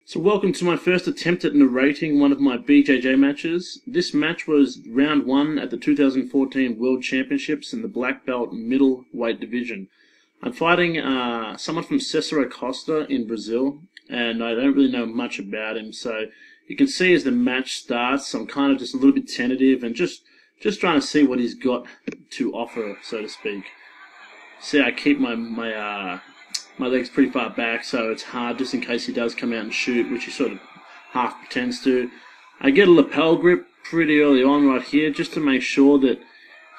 So welcome to my first attempt at narrating one of my BJJ matches. This match was round 1 at the 2014 World Championships in the black belt middleweight division. I'm fighting someone from Cesaro Costa in Brazil, and I don't really know much about him, so you can see as the match starts, I'm kind of just a little bit tentative and just trying to see what he's got to offer, so to speak. See, I keep my legs pretty far back, so it's hard just in case he does come out and shoot, which he sort of half pretends to. I get a lapel grip pretty early on right here, just to make sure that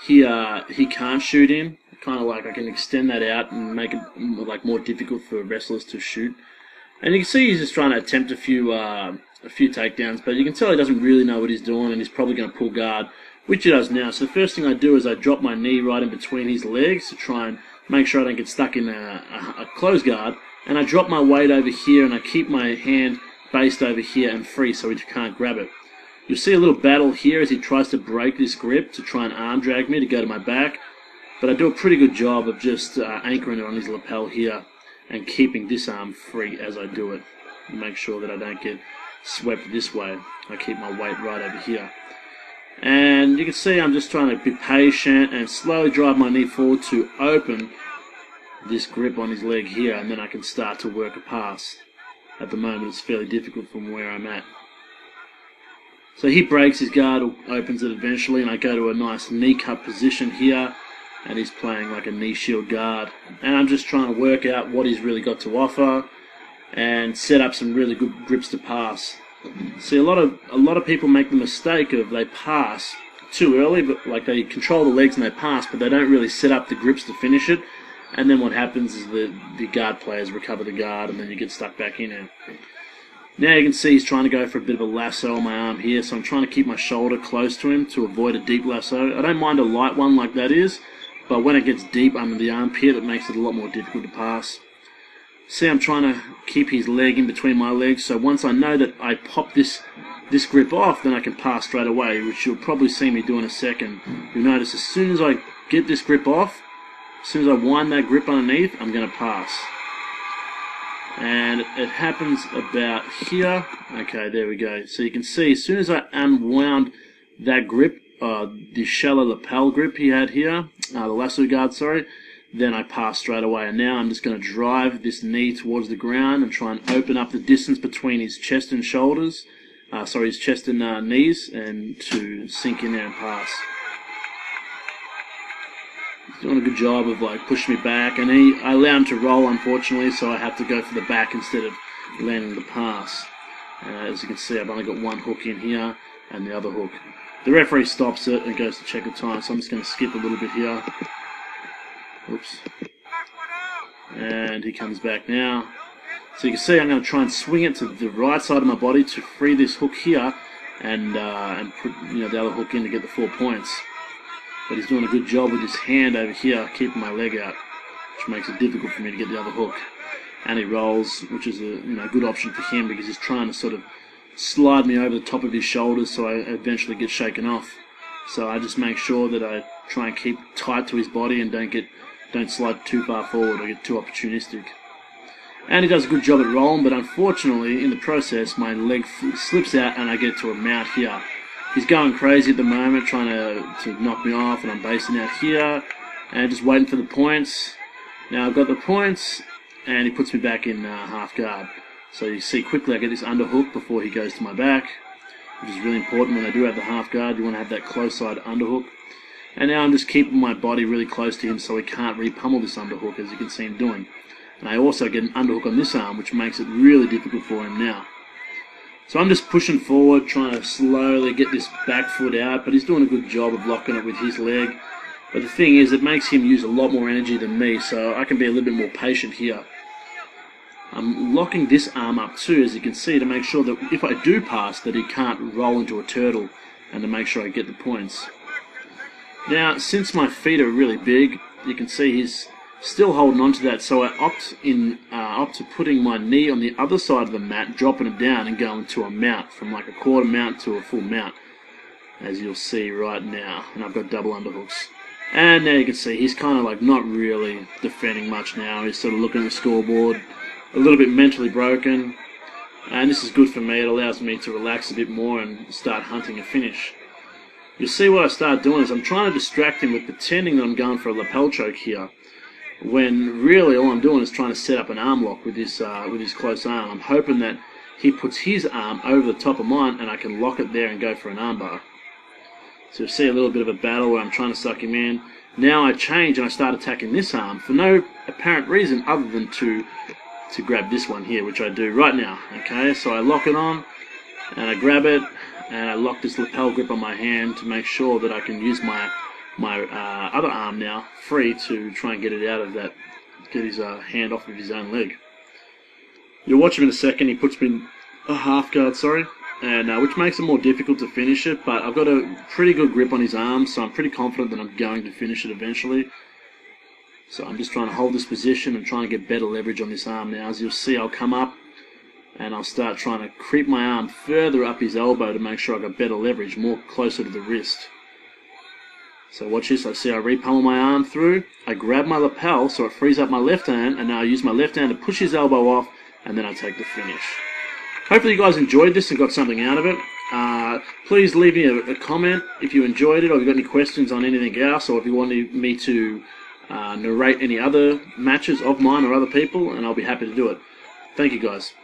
he can't shoot in. Kind of like I can extend that out and make it like more difficult for wrestlers to shoot. And you can see he's just trying to attempt a few takedowns, but you can tell he doesn't really know what he's doing, and he's probably going to pull guard, which he does now. So the first thing I do is I drop my knee right in between his legs to try and make sure I don't get stuck in a close guard, and I drop my weight over here and I keep my hand based over here and free so he can't grab it. You'll see a little battle here as he tries to break this grip to try and arm drag me to go to my back, but I do a pretty good job of just anchoring it on his lapel here and keeping this arm free as I do it. Make sure that I don't get swept this way. I keep my weight right over here. And you can see I'm just trying to be patient and slowly drive my knee forward to open this grip on his leg here, and then I can start to work a pass. At the moment it's fairly difficult from where I'm at. So he breaks his guard, opens it eventually, and I go to a nice knee cut position here, and he's playing like a knee shield guard. And I'm just trying to work out what he's really got to offer and set up some really good grips to pass. See, a lot of people make the mistake of they pass too early, but like they control the legs and they pass, but they don't really set up the grips to finish it. And then what happens is the guard players recover the guard, and then you get stuck back in it. Now you can see he's trying to go for a bit of a lasso on my arm here, so I'm trying to keep my shoulder close to him to avoid a deep lasso. I don't mind a light one like that is, but when it gets deep under the armpit, it makes it a lot more difficult to pass. See, I'm trying to keep his leg in between my legs, so once I know that I pop this grip off, then I can pass straight away, which you'll probably see me do in a second. You'll notice as soon as I get this grip off, as soon as I wind that grip underneath, I'm going to pass. And it happens about here. Okay, there we go. So you can see, as soon as I unwound that grip, the shallow lapel grip he had here, the lasso guard, sorry, then I pass straight away. And now I'm just going to drive this knee towards the ground and try and open up the distance between his chest and shoulders, his chest and knees, and to sink in there and pass. He's doing a good job of like pushing me back, and I allow him to roll, unfortunately, so I have to go for the back instead of landing the pass. As you can see, I've only got one hook in here and the other hook. The referee stops it and goes to check the time, so I'm just going to skip a little bit here. Oops. And he comes back now. So you can see I'm going to try and swing it to the right side of my body to free this hook here, and put the other hook in to get the 4 points. But he's doing a good job with his hand over here, keeping my leg out, which makes it difficult for me to get the other hook. And he rolls, which is a good option for him because he's trying to sort of slide me over the top of his shoulders so I eventually get shaken off. So I just make sure that I try and keep tight to his body and don't slide too far forward or get too opportunistic. And he does a good job at rolling, but unfortunately in the process my leg slips out and I get to a mount here. He's going crazy at the moment, trying to knock me off, and I'm basing out here and just waiting for the points. Now I've got the points, and he puts me back in half guard. So you see quickly I get this underhook before he goes to my back, which is really important when they do have the half guard. You want to have that close side underhook. And now I'm just keeping my body really close to him so he can't re-pummel this underhook, as you can see him doing. And I also get an underhook on this arm, which makes it really difficult for him now. So I'm just pushing forward, trying to slowly get this back foot out, but he's doing a good job of locking it with his leg. But the thing is, it makes him use a lot more energy than me, so I can be a little bit more patient here. I'm locking this arm up too, as you can see, to make sure that if I do pass, that he can't roll into a turtle, and to make sure I get the points. Now, since my feet are really big, you can see he's still holding on to that, so I opt to putting my knee on the other side of the mat, dropping it down and going to a mount, from like a quarter mount to a full mount, as you'll see right now. And I've got double underhooks. And now you can see he's kind of like not really defending much now. He's sort of looking at the scoreboard, a little bit mentally broken. and this is good for me. It allows me to relax a bit more and start hunting a finish. You'll see what I start doing is I'm trying to distract him with pretending that I'm going for a lapel choke here, when really all I'm doing is trying to set up an arm lock with his close arm. I'm hoping that he puts his arm over the top of mine and I can lock it there and go for an armbar. So you'll see a little bit of a battle where I'm trying to suck him in. Now I change and I start attacking this arm for no apparent reason other than to grab this one here, which I do right now. Okay, so I lock it on and I grab it and I lock this lapel grip on my hand to make sure that I can use my other arm now free to try and get it out of that, get his hand off of his own leg. You'll watch him in a second. He puts me in a half guard, and which makes it more difficult to finish it, but I've got a pretty good grip on his arm, so I'm pretty confident that I'm going to finish it eventually. So I'm just trying to hold this position and trying to get better leverage on this arm now. As you'll see, I'll come up and I'll start trying to creep my arm further up his elbow to make sure I've got better leverage, more closer to the wrist. So watch this. I see I re-pummel my arm through, I grab my lapel so it frees up my left hand, and now I use my left hand to push his elbow off, and then I take the finish. Hopefully you guys enjoyed this and got something out of it. Please leave me a comment if you enjoyed it, or if you've got any questions on anything else, or if you want me to narrate any other matches of mine or other people, and I'll be happy to do it. Thank you guys.